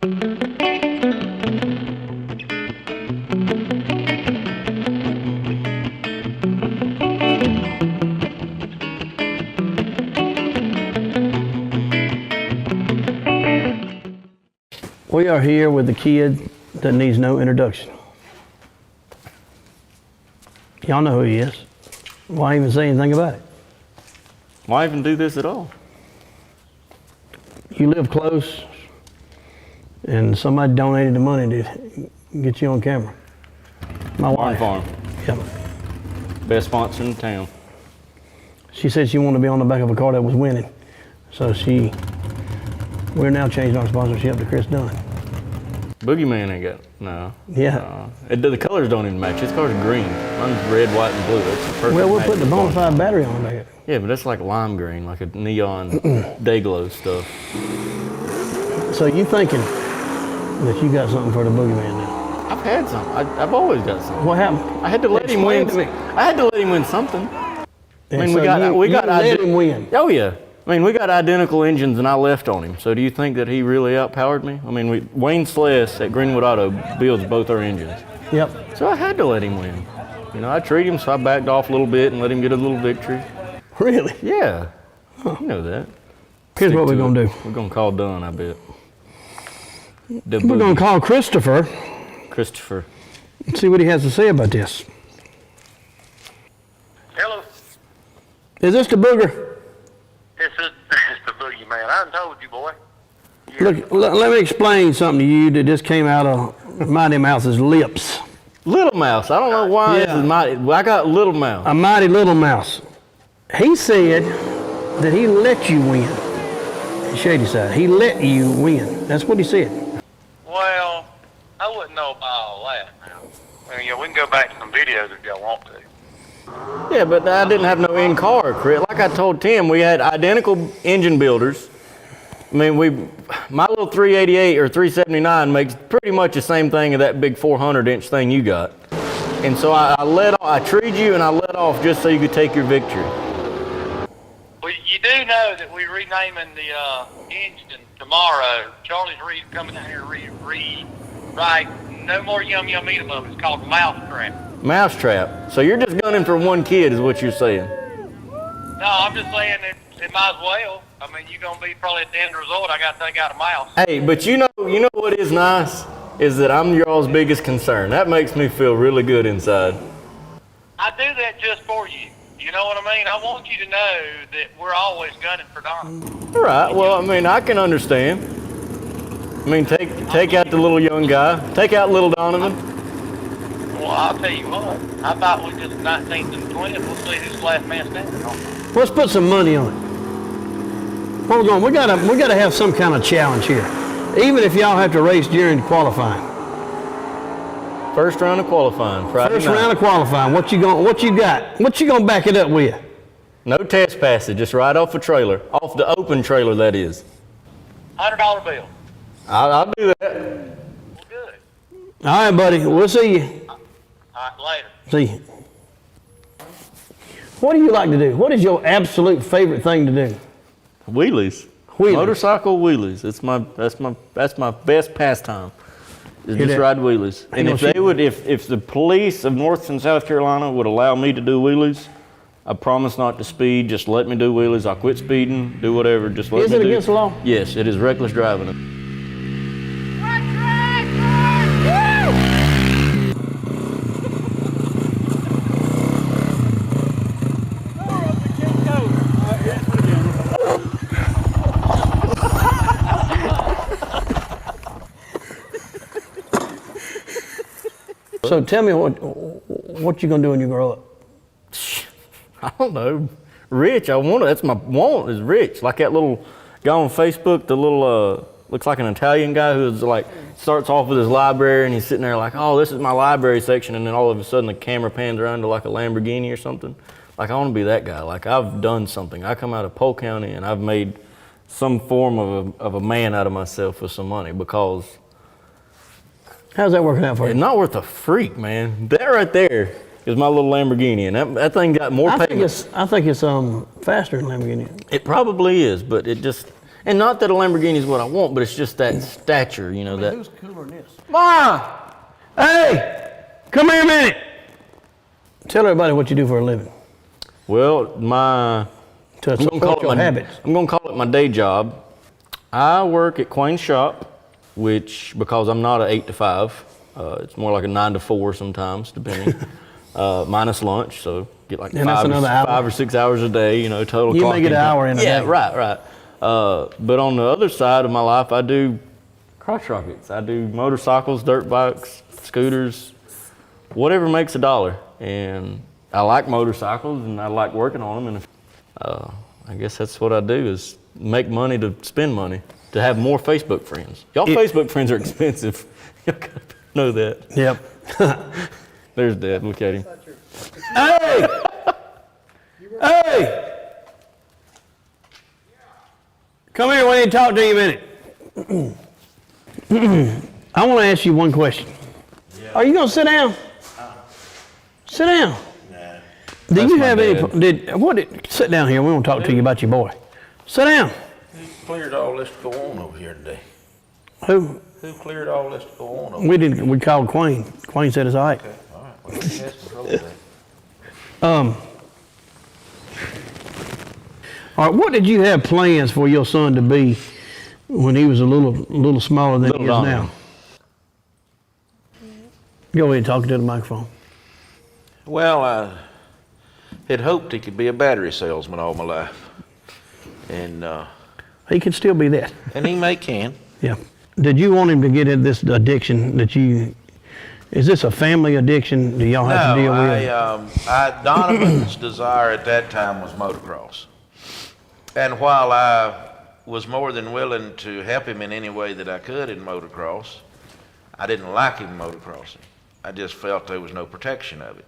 We are here with the kid that needs no introduction. Y'all know who he is. Why even say anything about it? Why even do this at all? You live close, and somebody donated the money to get you on camera. My wife. Farm. Yep. Best sponsor in town. She said she wanted to be on the back of a car that was winning, so we're now changing our sponsorship to Chris Dunn. Boogeyman ain't got, no. Yeah. The colors don't even match. His car's green. Mine's red, white, and blue. That's the perfect Well, we're match putting a for bona fun. fide battery on the back of it. Yeah, but that's like lime green, like a neon day glow stuff. So you thinking that you got something for the Boogeyman now? I've had some. I've always got some. What happened? I had to let him win. Explain to me. I had to let him win something. And I mean, so we got let him win. Oh yeah. I mean, we got identical engines, and I left on him. So do you think that he really outpowered me? I mean, Wayne Sless at Greenwood Auto builds both our engines. Yep. So I had to let him win. You know, I treat him, so I backed off a little bit and let him get a little victory. Really? Yeah. Huh. You know that. Here's what we're going to do. We're going to call Dunn, I bet. We're going to call Christopher and see what he has to say about this. Hello, Is this the Booger? it's the Boogeyman. I done told you, boy. Look, let me explain something to you that just came out of Mighty Mouse's lips. Little Mouse. I don't know why Yeah. this is Mighty. I got Little Mouse. A mighty little mouse. He said that he let you win. Shady side. He let you win. That's what he said. Well, I wouldn't know about all that now. I mean, we can go back to some videos if y'all want to. Yeah, but I didn't have no in-car crit. Like I told Tim, we had identical engine builders. I mean, my little 388 or 379 makes pretty much the same thing as that big 400-inch thing you got. And so I treed you and I let off just so you could take your victory. Well, you do know that we're renaming the engine tomorrow. Charlie's coming down here to rewrite No More Yum Yum Eat 'em Up. It's called Mousetrap. Mousetrap. So you're just gunning for one kid is what you're saying. No, I'm just saying that it might as well. I mean, you're going to be probably at the end result. I got to take out a mouse. Hey, but you know what is nice? Is that I'm y'all's biggest concern. That makes me feel really good inside. I do that just for you. You know what I mean? I want you to know that we're always gunning for Donovan. All right, well, I mean, I can understand. I mean, take out the little young guy. Take out little Donovan. Well, I'll tell you what. How about we just 19th and 20th? We'll see who's the last man standing. Let's put some money on it. Where we going? We gotta have some kind of challenge here. Even if y'all have to race during qualifying. First round of qualifying, Friday First night. round of qualifying. What you got? What you gonna back it up with? No test passage, just right off a trailer. Off the open trailer, that is. $100 bill. I'll do that. Well, good. All right, buddy. We'll see you. All right, later. See you. What do you like to do? What is your absolute favorite thing to do? Wheelies. Wheelies. Motorcycle wheelies. That's my best pastime. Is Hear just that? ride wheelies. And if they would, if the police of North and South Carolina would allow me to do wheelies, I promise not to speed. Just let me do wheelies. I'll quit speeding. Do whatever. Just let me do. Is it against the law? Yes, it is reckless driving. So tell me what you gonna do when you grow up? I don't know. Rich. That's my want is rich. Like that little guy on Facebook, the little looks like an Italian guy who's like starts off with his library and he's sitting there like, oh, this is my library section, and then all of a sudden the camera pans around to like a Lamborghini or something. Like I want to be that guy. Like I've done something. I come out of Polk County and I've made some form of a man out of myself with some money because. How's that working out for you? It's not worth a freak, man. That right there is my little Lamborghini, and that thing got more payment. I think it's faster than Lamborghini. It probably is, but it just And not that a Lamborghini is what I want, but it's just that stature, you know, that. Who's cooler than this? Ma! Hey, come here a minute. Tell everybody what you do for a living. Well, To I'm gonna support your habits. I'm gonna call it my day job. I work at Quain's shop, which, because I'm not an 8 to 5, it's more like a 9 to 4 sometimes, depending, minus lunch, so get like And that's another hour. 5 or 6 hours a day, you know, total. You clock make it in an time. hour in a Yeah, day. right. But on the other side of my life, I do crotch rockets. I do motorcycles, dirt bikes, scooters, whatever makes a dollar. And I like motorcycles, and I like working on them. And I guess that's what I do, is make money to spend money, to have more Facebook friends. Y'all Facebook friends are expensive. Y'all gotta know that. Yep. There's Dad. Look at him. Hey! Hey! Come here, we need to talk to you a minute. I want to ask you one question. Are you going to sit down? Sit down. Nah. Do That's you my have dad. any, sit down here, we want to talk to you about your boy. Sit down. Who cleared all this to go on over here today? Who? Who cleared all this to go on over We didn't, we called Quain. Quain said it's all right. Okay, all right. Well, he has control of that. All right, what did you have plans for your son to be when he was a little smaller than he is Little now? Donovan. Go ahead and talk to the microphone. Well, I had hoped he could be a battery salesman all my life. And He could still be that. he can. Yeah. Did you want him to get in this addiction is this a family addiction? Do y'all have to deal with? Donovan's desire at that time was motocross. And while I was more than willing to help him in any way that I could in motocross, I didn't like him motocrossing. I just felt there was no protection of it.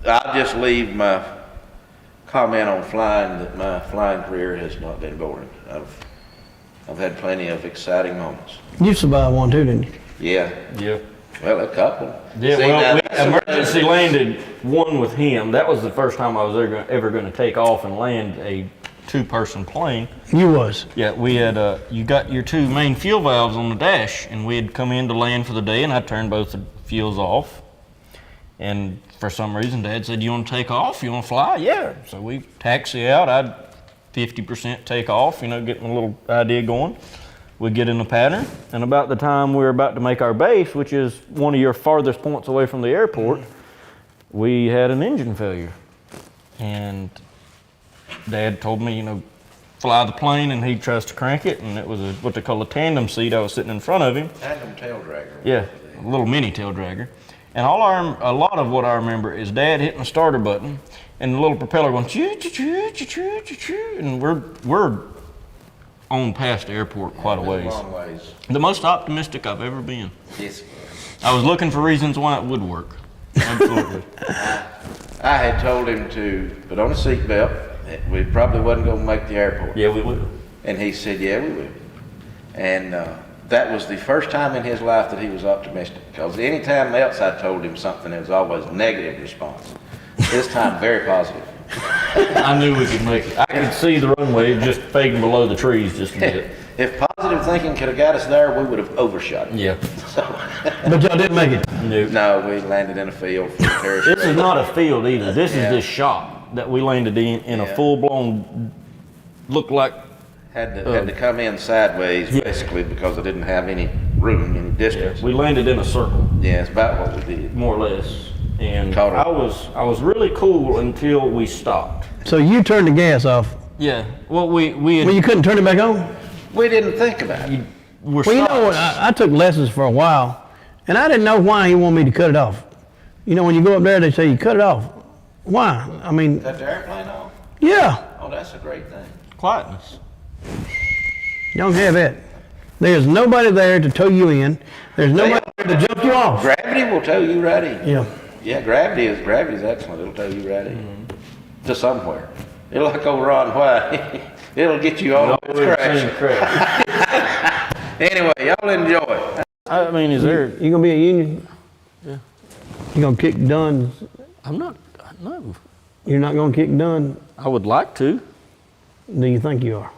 I'll just leave my comment on flying that my flying career has not been boring. I've had plenty of exciting moments. You survived one too, didn't you? Yeah, Yeah. well, a couple. Yeah, See, well, now we that's emergency landed one with him. That was the first time I was ever going to take off and land a 2-person plane. You was. Yeah, we had, you got your 2 main fuel valves on the dash, and we had come in to land for the day, and I turned both the fuels off. And for some reason, Dad said, "You want to take off? You want to fly?" Yeah. So we taxi out. I'd 50% take off, you know, getting a little idea going. We get in the pattern, and about the time we were about to make our base, which is one of your farthest points away from the airport, we had an engine failure. And Dad told me, you know, fly the plane, and he tries to crank it, and it was what they call a tandem seat. I was sitting in front of him. Tandem tail dragger. Yeah, a little mini tail dragger. And a lot of what I remember is Dad hitting the starter button and the little propeller going choo choo choo choo choo choo choo, and we're on past the airport quite a ways. Long ways. The most optimistic I've ever been. Yes. I was looking for reasons why it would work. Absolutely. I had told him to put on a seatbelt. We probably wasn't going to make the airport. Yeah, we would. And he said, yeah, we will. And that was the first time in his life that he was optimistic. Because any time else I told him something, there was always a negative response. This time, very positive. I knew we could make it. I could see the runway just fading below the trees just a bit. If positive thinking could have got us there, we would have overshot it. Yeah. So, But y'all didn't make it. No. no, we landed in a field for the parachute. This is not a field either. This Yeah. is this shop that we landed in a Yeah. full-blown, looked like. Had to come in sideways, Yeah. basically, because I didn't have any room, any distance. We landed in a circle, Yeah, it's about what we did. more or less. And Caught I it. was really cool until we stopped. So you turned the gas off. Yeah. Well, we had, Well, you couldn't turn it back on? We didn't think about it. were Well, you stopped. know what? I took lessons for a while, and I didn't know why he wanted me to cut it off. You know, when you go up there, they say you cut it off. Why? I mean, Got the airplane on? yeah, Oh, that's a great thing. Quietness. you don't have that. There's nobody there to tow you in. There's nobody there to jump you off. Gravity will tow you right in. Yeah. Yeah, gravity's excellent. It'll tow you right in to somewhere. It'll like old Ron White. It'll get you all the way to crash. Correct. Anyway, y'all enjoy. I mean, is there? You gonna be a union? Yeah. You gonna kick Dunn? I'm not. No. You're not gonna kick Dunn? I would like to. Do you think you are?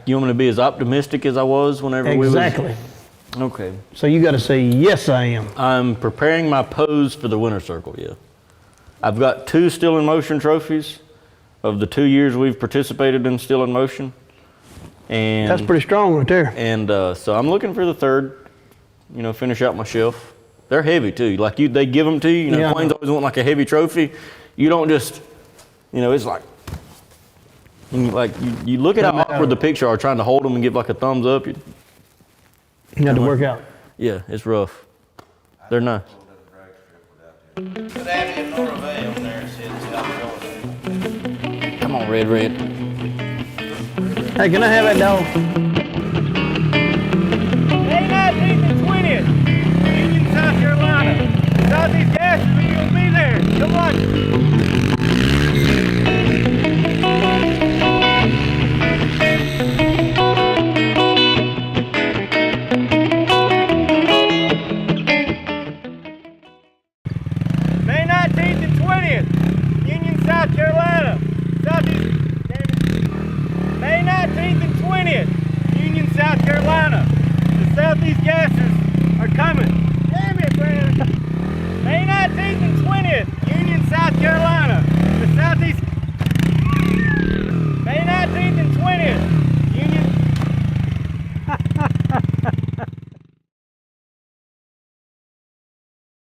You want me to be as optimistic as I was whenever we was? Exactly. Okay. So you got to say, yes, I am. I'm preparing my pose for the winner's circle, yeah. I've got 2 Still in Motion trophies of the 2 years we've participated in Still in Motion. And That's pretty strong right there. And so I'm looking for the 3rd, finish out my shelf. They're heavy too. Like they give them to you. Yeah. Planes always want like a heavy trophy. You don't just, it's like, you look at how awkward the picture are trying to hold them and give like a thumbs up. You have to work out. Yeah, it's rough. They're nice. Put Abby and Nora Bay on there and see how it goes. Come on, Red. Hey, can I have that dog?